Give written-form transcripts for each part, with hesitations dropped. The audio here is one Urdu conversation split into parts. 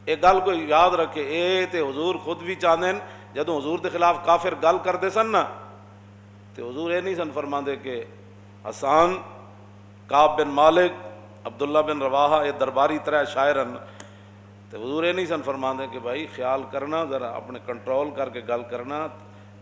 ایک گل کو یاد رکھے، اے تے حضور خود بھی چاہتے ہیں جدوں حضور دے خلاف کافر گل کرتے سن نا تے حضور یہ نہیں سن فرماندے کہ حسان، کعب بن مالک، عبداللہ بن رواحہ، یہ درباری طرح شاعرن، تے حضور یہ نہیں سن فرماندے کہ بھائی خیال کرنا، ذرا اپنے کنٹرول کر کے گل کرنا،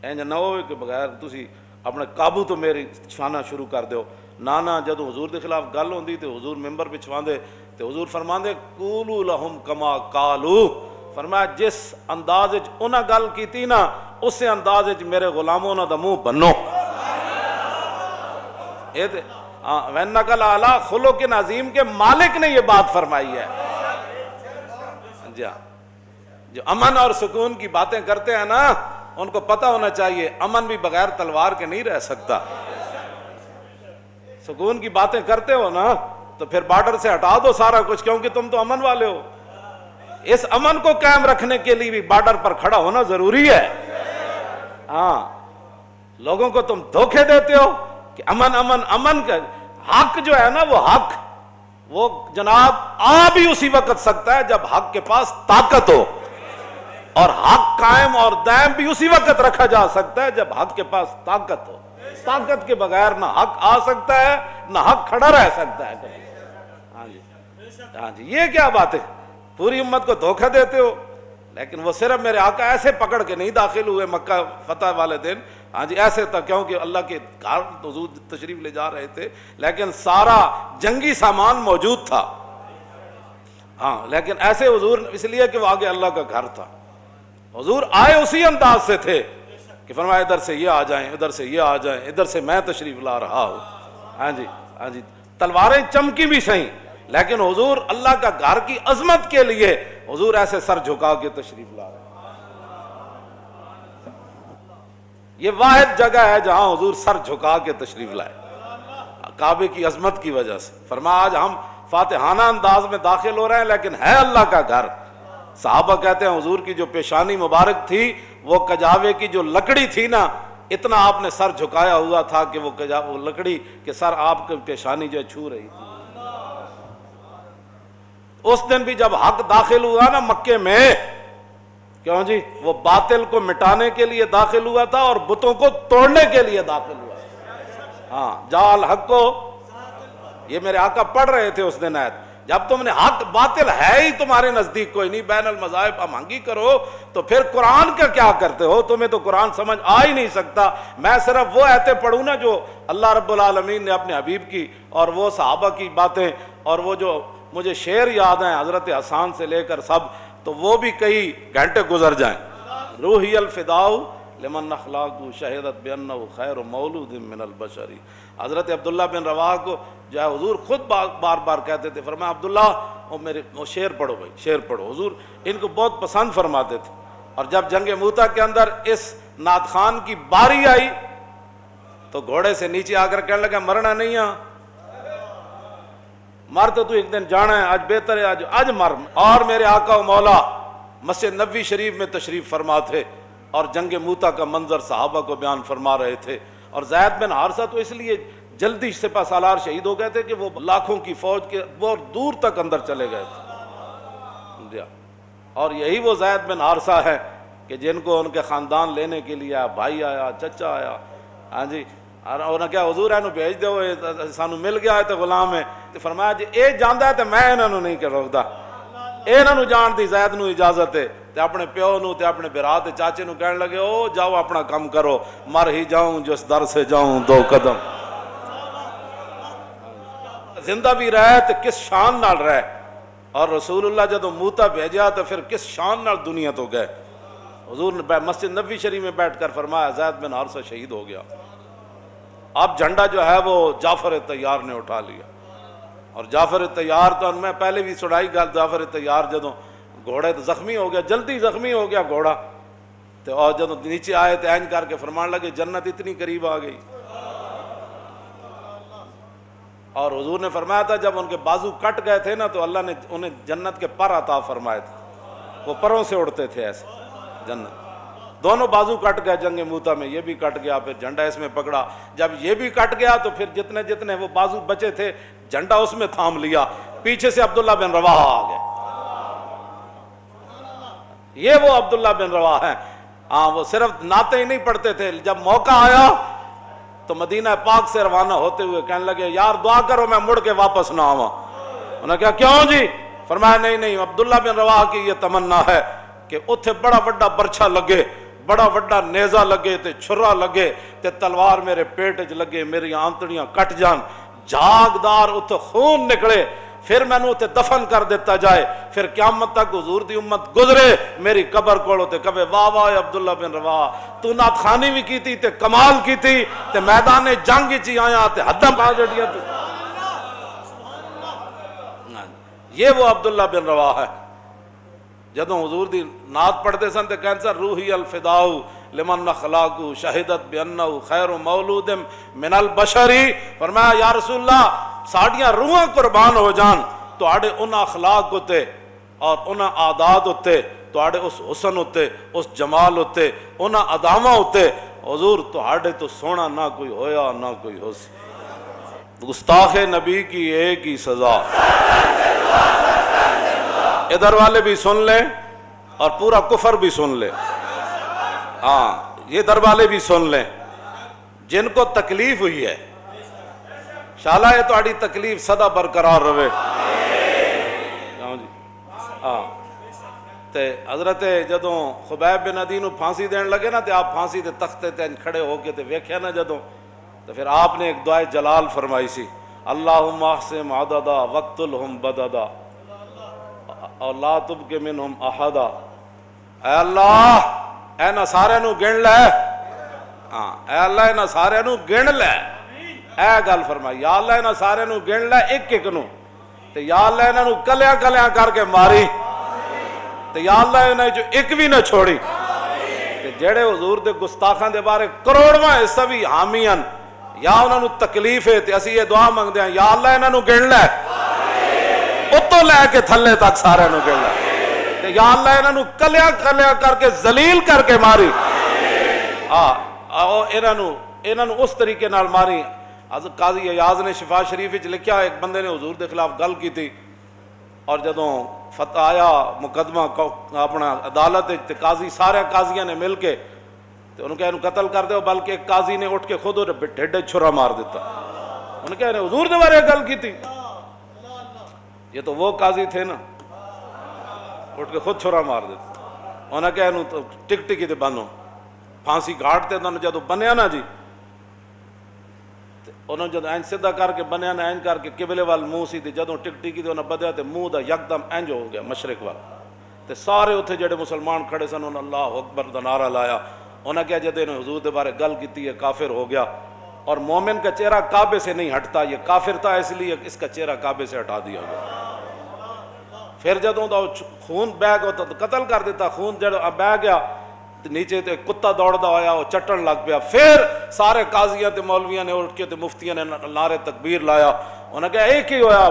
اینج نہ ہوئے کہ بغیر تسی اپنے قابو تو میری چھانا شروع کر دیو۔ نانا جدوں حضور دے خلاف گل ہوندی تے حضور ممبر بچھواندے تے حضور فرماندے قولوا لہم کما قالوا، فرمایا جس انداز وچ انہاں گل کیتی نا اسی انداز وچ میرے غلاموں انہاں دا منہ بنو۔ اے تے وَإِنَّكَ لَعَلَىٰ خُلُقٍ عظیم کے مالک نے یہ بات فرمائی ہے۔ جی ہاں، جو امن اور سکون کی باتیں کرتے ہیں نا ان کو پتہ ہونا چاہیے امن بھی بغیر تلوار کے نہیں رہ سکتا۔ سکون کی باتیں کرتے ہو نا تو پھر بارڈر سے ہٹا دو سارا کچھ، کیونکہ تم تو امن والے ہو۔ اس امن کو قائم رکھنے کے لیے بھی بارڈر پر کھڑا ہونا ضروری ہے۔ ہاں، لوگوں کو تم دھوکے دیتے ہو کہ امن امن امن کا حق جو ہے نا، وہ حق وہ جناب آ بھی اسی وقت سکتا ہے جب حق کے پاس طاقت ہو، اور حق قائم اور دائم بھی اسی وقت رکھا جا سکتا ہے جب حق کے پاس طاقت ہو۔ طاقت کے بغیر نہ حق آ سکتا ہے نہ حق کھڑا رہ سکتا ہے کبھی۔ ہاں جی، ہاں جی، یہ کیا بات ہے، پوری امت کو دھوکہ دیتے ہو۔ لیکن وہ صرف میرے آقا ایسے پکڑ کے نہیں داخل ہوئے مکہ فتح والے دن، ہاں جی ایسے تھا، کیونکہ اللہ کے گھر حضور تشریف لے جا رہے تھے، لیکن سارا جنگی سامان موجود تھا۔ ہاں، لیکن ایسے حضور اس لیے کہ وہ آگے اللہ کا گھر تھا۔ حضور آئے اسی انداز سے تھے کہ فرمایا ادھر سے یہ آ جائیں، ادھر سے یہ آ جائیں، ادھر سے میں تشریف لا رہا ہوں۔ ہاں جی، ہاں جی، تلواریں چمکی بھی صحیح، لیکن حضور اللہ کا گھر کی عظمت کے لیے حضور ایسے سر جھکا کے تشریف لا رہے ہیں۔ یہ واحد جگہ ہے جہاں حضور سر جھکا کے تشریف لائے کعبے کی عظمت کی وجہ سے۔ فرمایا آج ہم فاتحانہ انداز میں داخل ہو رہے ہیں لیکن ہے اللہ کا گھر۔ صحابہ کہتے ہیں حضور کی جو پیشانی مبارک تھی وہ کجاوے کی جو لکڑی تھی نا، اتنا آپ نے سر جھکایا ہوا تھا کہ وہ لکڑی کے سر آپ کی پیشانی جو چھو رہی تھی۔ اس دن بھی جب حق داخل ہوا نا مکے میں، کیوں جی، وہ باطل کو مٹانے کے لیے داخل ہوا تھا اور بتوں کو توڑنے کے لیے داخل ہوا۔ ہاں، جال حق کو، یہ میرے آقا پڑھ رہے تھے اس دن آیت، جب تم نے حق باطل ہے ہی تمہارے نزدیک کوئی نہیں، بین المذاہب ہمانگی کرو تو پھر قرآن کا کیا کرتے ہو؟ تمہیں تو قرآن سمجھ آ ہی نہیں سکتا۔ میں صرف وہ آیتیں پڑھوں نا جو اللہ رب العالمین نے اپنے حبیب کی اور وہ صحابہ کی باتیں، اور وہ جو مجھے شعر یاد ہیں حضرت حسان سے لے کر سب، تو وہ بھی کئی گھنٹے گزر جائیں۔ روحی الفداء لمن اخلاق شہدت بانہ خیر مولود من البشری۔ حضرت عبداللہ بن رواحہ کو جو ہے حضور خود بار بار کہتے تھے، فرمایا عبداللہ میرے شعر پڑھو بھائی، شعر پڑھو۔ حضور ان کو بہت پسند فرماتے تھے۔ اور جب جنگ موتا کے اندر اس نعت خان کی باری آئی تو گھوڑے سے نیچے آ کر کہنے لگا مرنا نہیں ہے، مر تو ایک دن جانا ہے، آج بہتر ہے آج مر۔ اور میرے آقا و مولا مسجد نبوی شریف میں تشریف فرما تھے اور جنگ موتا کا منظر صحابہ کو بیان فرما رہے تھے۔ اور زید بن حارثہ تو اس لیے جلدی سپہ سالار شہید ہو گئے تھے کہ وہ لاکھوں کی فوج کے بہت دور تک اندر چلے گئے تھے۔ اور یہی وہ زید بن حارثہ ہے کہ جن کو ان کے خاندان لینے کے لیے بھائی آیا، چچا آیا، ہاں جی، اور انہوں نے کیا حضور اینو بھیج دو، سانو مل گیا ہے تو غلام ہے۔ تو فرمایا جی اے جاندا ہے تو میں انہوں نہیں کہ روکدا، انہوں جان دی زید نو اجازت ہے۔ تے اپنے پیو نو تے اپنے برا تے چاچے نو کہنے لگے او جاؤ اپنا کام کرو، مر ہی جاؤں جس در سے جاؤں دو قدم۔ زندہ بھی رہے تو کس شان نال رہے، اور رسول اللہ جدو موتا بھیجا تو پھر کس شان نال دنیا تو گئے۔ حضور نے مسجد نبوی شریف میں بیٹھ کر فرمایا زید بن حارثہ شہید ہو گیا۔ اب جھنڈا جو ہے وہ جعفر طیار نے اٹھا لیا، اور جعفر طیار تو میں پہلے بھی سنائی گل، جعفر طیار جدو گھوڑے تو زخمی ہو گیا، جلدی زخمی ہو گیا گھوڑا، تو اور جدو نیچے آئے تو اینج کر کے فرمان لگے جنت اتنی قریب آ گئی۔ اور حضور نے فرمایا تھا جب ان کے بازو کٹ گئے تھے نا تو اللہ نے انہیں جنت کے پر عطا فرمائے تھے، وہ پروں سے اڑتے تھے ایسے جنت۔ دونوں بازو کٹ گئے جنگ موتا میں، یہ بھی کٹ گیا، پھر جھنڈا اس میں پکڑا، جب یہ بھی کٹ گیا تو پھر جتنے جتنے وہ بازو بچے تھے جھنڈا اس میں تھام لیا، پیچھے سے عبداللہ بن رواحہ آ گئے۔ یہ وہ عبداللہ بن رواح ہیں. ہاں وہ صرف نعتیں ہی نہیں پڑھتے تھے, جب موقع آیا تو مدینہ پاک سے روانہ ہوتے ہوئے کہنے لگے یار دعا کرو میں مڑ کے واپس نہ آواں. انہوں نے کہا کیوں جی؟ فرمایا نہیں عبداللہ بن رواح کی یہ تمنا ہے کہ اتھے بڑا بڑا برچھا لگے, بڑا بڑا نیزہ لگے تے چھرا لگے تے تلوار میرے پیٹ چ لگے, میری آنتڑیاں کٹ جان, جاگدار اتھے خون نکلے, پھر میں نے اتھے دفن کر دیتا جائے, پھر قیامت تک حضور دی امت گزرے میری قبر کولو تے کہے واہ واہ عبداللہ بن رواح تو نعت خوانی بھی کی تھی تے کمال کی تھی تے میدان جنگ چی آیا تے حداں پا جڑیاں تے. یہ وہ عبداللہ بن رواح ہے. جدوں حضور دی نعت پڑھتے سن تے کہن سن روحی الفداء لمن اخلاقو شہدت بانہ خیر مولود من البشری. فرمایا یا رسول اللہ ساڑیاں روحاں قربان ہو جان تواڈے انہاں اخلاق ہوتے اور انہاں عادات ہوتے, تواڈے اس حسن ہوتے, اس جمال ہوتے, انہاں اداواں ہوتے. حضور تواڈے تو سونا نہ کوئی ہویا نہ کوئی ہو سی. گستاخ نبی کی ایک ہی سزا. ادھر والے بھی سن لیں اور پورا کفر بھی سن لیں. ہاں یہ ادھر والے بھی سن لیں جن کو تکلیف ہوئی ہے, شالا یہ تہاڈی تکلیف سدا برقرار رہے. ہاں تے حضرت جدوں خبیب بن عدی نو پھانسی دین لگے نا تے آپ پھانسی دے تختے تے کھڑے ہو کے تے ویکھیا نا جدوں, تو پھر آپ نے ایک دعائے جلال فرمائی سی, اللہم احسم عددا وقتلہم بددا اور لا تبق منہم احدا. اے اللہ اینا سارے نو گن لے, ہاں اے اللہ اینا سارے نو گن لے. اے گل فرمائی یا اللہ اینا سارے نو گن لے ایک ایک نو, تے یا اللہ اینا نو کلیاں کلیاں کر کے ماری, تے یا اللہ اینا جو ایک بھی نہ چھوڑی. تے جڑے حضور دے گستاخاں دے بارے کروڑواں حصہ بھی حامیاں یا انہاں نو تکلیف ہے تے اسی یہ دعا منگدے ہیں یا اللہ انہاں نو گن لے, اتوں لے کے تھلے تک سارے نو گن لے, تے یا اللہ انہاں نو کلیاں کلیاں کر کے ذلیل کر کے ماری. انہاں نو اس طریقے نال ماری. حضرت قاضی ایاز نے شفا شریف وچ لکھیا ایک بندے نے حضور دے خلاف گل کی تھی, اور جدوں فتح آیا مقدمہ اپنا عدالت تے قاضی سارے قاضیاں نے مل کے تے انہوں کہا قتل کر دو, بلکہ ایک قاضی نے اٹھ کے خود ڈھڈ چھرا مار دیتا. انہوں کہا حضور دے بارے گل کی تھی. یہ تو وہ قاضی تھے نا, اٹھ کے خود چھرا مار دیتا. انہوں نے کہا ٹک ٹکی تے بنو پھانسی گھاٹ تے جدوں بنیا نا جی, انہوں جدو اینج سدھا کر کے بنیا نا اینج کر کے قبلے وال منہ سی تے جدوں ٹک ٹکی تے انہوں بدیا تے منہ دا یکدم اینج ہو گیا مشرق وال. تے سارے اتھے جڑے مسلمان کھڑے سن انہوں اللہ اکبر دا نعرہ لایا. انہوں نے کہا جدے نے حضور دے بارے گل کیتی ہے کافر ہو گیا, اور مومن کا چہرہ کعبے سے نہیں ہٹتا, یہ کافر تھا اس لیے اس کا چہرہ کعبے سے ہٹا دیا گیا. پھر جدوں دا خون بہ گیا تو قتل کر دیتا. خون جب بہ گیا نیچے تے کتا دوڑدا ہویا وہ چٹن لگ پیا. پھر سارے قاضیاں تے مولویاں نے اٹھ کے تے مفتیاں نے نعرے تکبیر لایا. انہوں نے کہا ایک ہی ہویا.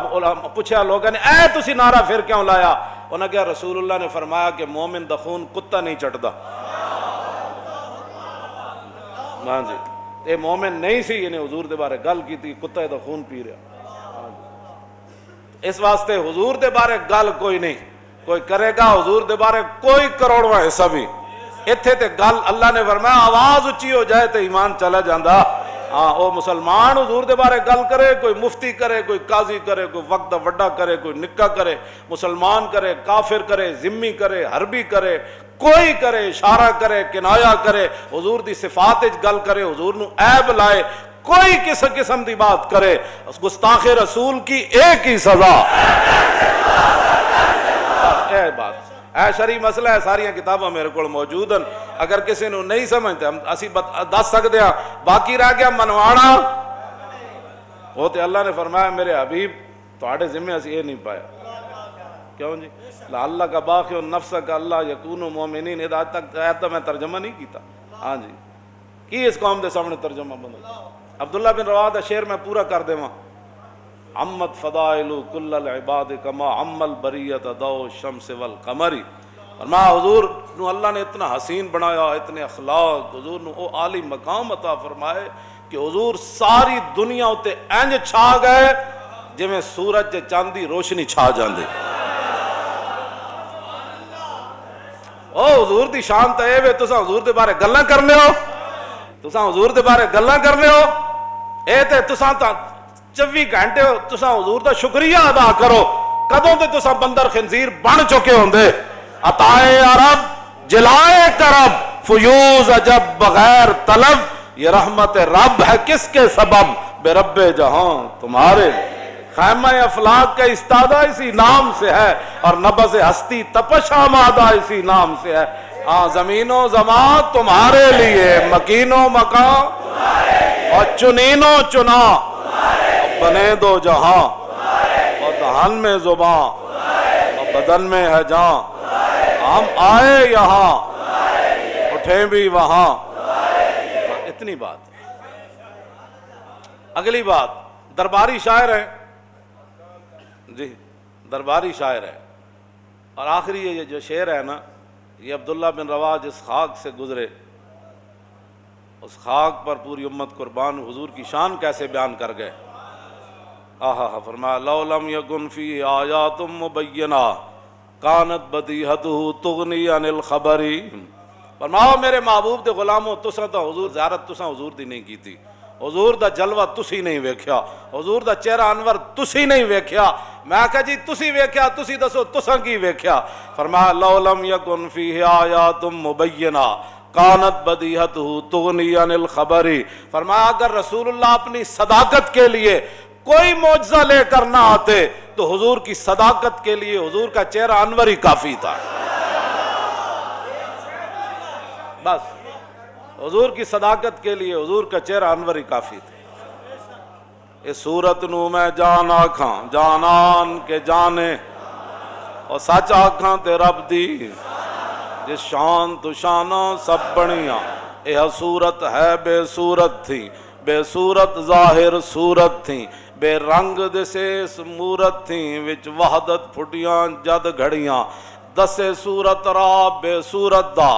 پوچھا لوگوں نے اے تسی نعرہ پھر کیوں لایا؟ انہوں نے کہا رسول اللہ نے فرمایا کہ مومن دا خون کتا نہیں چٹدا. ہاں جی اے مومن نہیں سی, انہیں حضور دے بارے گل کی تھی, کتا دا خون پی رہا. اس واسطے حضور دے بارے گل کوئی نہیں کوئی کرے گا, حضور دے بارے کوئی کروڑواں حصہ بھی اتھے تے گل اللہ نے فرمایا آواز اچھی ہو جائے تے ایمان چلا جاندہ. ہاں او مسلمان حضور دے بارے گل کرے, کوئی مفتی کرے, کوئی قاضی کرے, کوئی وقت وڈا کرے, کوئی نکا کرے, مسلمان کرے, کافر کرے, ذمی کرے, حربی کرے, کوئی کرے, اشارہ کرے, کنایا کرے, حضور دی صفات وچ گل کرے, حضور نو عیب لائے, کوئی کس قسم دی بات کرے, گستاخ رسول کی ایک ہی سزا. اے بات اے شرعی مسئلہ ہے, ساری کتاباں میرے کو موجود ہیں, اگر کسی نے نہیں سمجھتے ہم اسی دس سکتے ہیں. باقی رہ گیا منوانا, وہ تے اللہ نے فرمایا میرے حبیب تواڈے ذمہ اسی یہ نہیں پایا. کیوں جی؟ اللہ کا باقی نفس کا اللہ یکونو مومنین, آج تک آیت میں ترجمہ نہیں کیتا. ہاں جی کی اس قوم دے سامنے ترجمہ بندہ. عبداللہ بن رواح دا شعر میں پورا کر دے وہاں, عمت فضائل کل العباد کما عم البریت ضوء الشمس والقمر. فرمایا حضور نو اللہ نے اتنا حسین بنایا, اتنے اخلاق, حضور نو او عالی مقام عطا فرمائے کہ حضور ساری دنیا اتے انج چھا گئے جویں سورج تے چاند دی روشنی چھا جاندے. او حضور دی شان تے اے وے تساں حضور دے بارے گلاں کرنے ہو، تساں حضور دے بارے گلاں کرنے ہو، اے تے تساں تا 24 گھنٹے تساں حضور دا شکریہ ادا کرو، کدوں تے تساں بندر خنزیر بن چکے ہوندے۔ عطائے عرب جلائے کرب فیوز عجب بغیر طلب، یہ رحمت رب ہے کس کے سبب، بے رب جہاں تمہارے۔ خیمہ افلاک کا استادہ اسی نام سے ہے، اور نبض ہستی تپش آمادہ اسی نام سے ہے۔ ہاں زمین و زمان تمہارے لیے، مکین و مکان اور چنین و چنا، بنے دو جہاں اور دہن میں زباں اور بدن میں ہے جاں، ہم آئے یہاں اٹھیں بھی وہاں۔ اتنی بات۔ اگلی بات، درباری شاعر ہے جی، درباری شاعر ہے، اور آخری یہ جو شعر ہے نا، یہ عبداللہ بن رواح جس خاک سے گزرے، اس خاک پر پوری امت قربان، حضور کی شان کیسے بیان کر گئے۔ آہا، فرمایا لو لم یکن فی آیات مبینہ کانت بدیہتہ تغنی عن الخبر۔ فرماؤ میرے محبوب دے غلاموں، تساں تا حضور زیارت تساں حضور دی نہیں کیتی، حضور دا جلوہ تسی نہیں ویکھیا، حضور دا چہرہ انور تسی نہیں ویکھیا۔ میں کہا جی تسی ویکھیا، تسی دسو تساں کی ویکھیا۔ فرمایا لو لم یکن فیہ آیات مبینہ کانت بدیہتہ تغنی عن الخبر۔ فرمایا اگر رسول اللہ اپنی صداقت کے لیے کوئی معجزہ لے کر نہ آتے تو حضور کی صداقت کے لیے حضور کا چہرہ انور ہی کافی تھا۔ بس حضور کی صداقت کے لیے حضور کا چہرہ انور ہی کافی تھا۔ اس صورت نو میں جان آکھاں جانان کے جانے، اور سچ آکھاں تے رب دی جس شان تو شاناں سب بنیاں، یہ صورت ہے بے صورت تھی، بے صورت ظاہر صورت تھی، بے رنگ دسے مورت تھی، وچ وحدت پھٹیاں جد گھڑیاں، دسے صورت را بے صورت دا،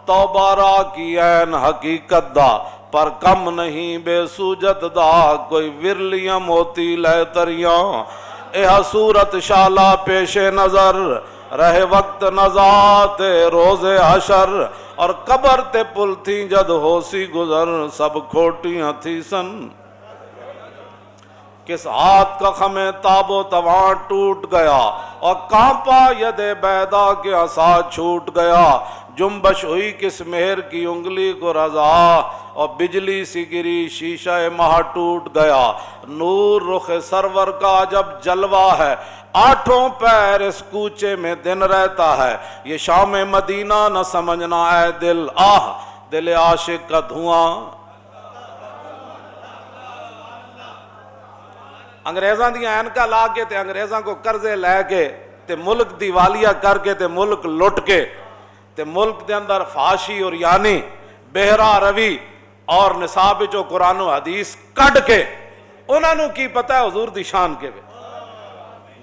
توبہ را کی عین حقیقت دا، پر کم نہیں بے سوجت دا، کوئی ورلیاں موتی لے تریاں، یہ صورت شالا پیش نظر، رہے وقت نزات روز حشر، اور قبر تے پل تھی جد ہو سی گزر، سب کھوٹیاں تھی سن، کس ہاتھ کا خمِ تاب و تواں ٹوٹ گیا، اور کانپا ید بیدا کے عصا چھوٹ گیا، جنبش ہوئی کس مہر کی انگلی کو رضا، اور بجلی سی گری شیشہ ماہ ٹوٹ گیا، نور رخ سرور کا جب جلوہ ہے، آٹھوں پیر اس کوچے میں دن رہتا ہے، یہ شام مدینہ نہ سمجھنا اے دل، آہ دل عاشق کا دھواں۔ انگریزاں دیاں اینکا لا کے تے انگریزاں کو قرضے لے کے تے ملک دیوالیہ کر کے تے ملک لٹ کے تے ملک دے اندر فحاشی اور یعنی بہرا روی اور نصاب جو قرآن و حدیث کڈ کے، انہاں نو کی پتہ ہے حضور دی شان کے وے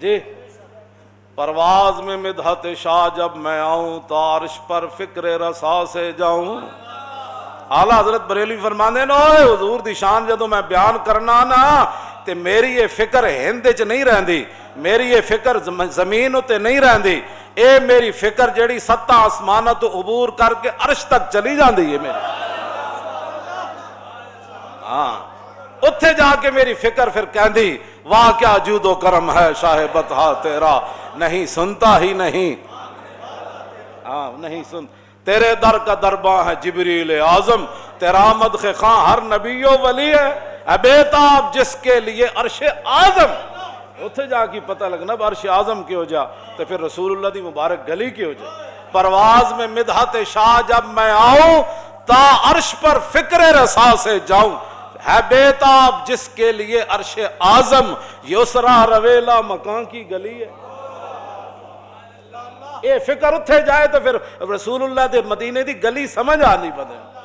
جی۔ پرواز میں مدحت شاہ جب میں آؤں تو عرش پر فکر رسا سے جاؤں۔ اعلیٰ حضرت بریلوی فرماندے نا حضور دی شان جدوں میں بیان کرنا نا تے میری یہ فکر ہند وچ نہیں رہندی، میری یہ فکر زمین تے نہیں رہندی، اے میری فکر جیڑی ستاں آسماناں تو عبور کر کے عرش تک چلی جاندی ہے میری۔ ہاں اتھے جا کے میری فکر پھر کہندی واہ کیا جود و کرم ہے شاہ بطحا تیرا، نہیں سنتا ہی نہیں، ہاں نہیں سن، تیرے در کا درباں ہے جبریل اعظم، تیرا مدخ خاں ہر نبی و ولی ہے، اے بیتاب جس کے لیے عرش اعظم۔ اتھے جا کی پتہ لگنا عرش اعظم کی ہو جا تو پھر رسول اللہ دی مبارک گلی کی ہو جا۔ پرواز میں مدحت شاہ جب میں آؤں تا عرش پر فکر رسا سے جاؤں، ہے بیتاب جس کے لیے عرش اعظم، یسرا رویلا مکان کی گلی ہے۔ یہ فکر اتھے جائے تو پھر رسول اللہ دے مدینے دی گلی سمجھ آنی پتہ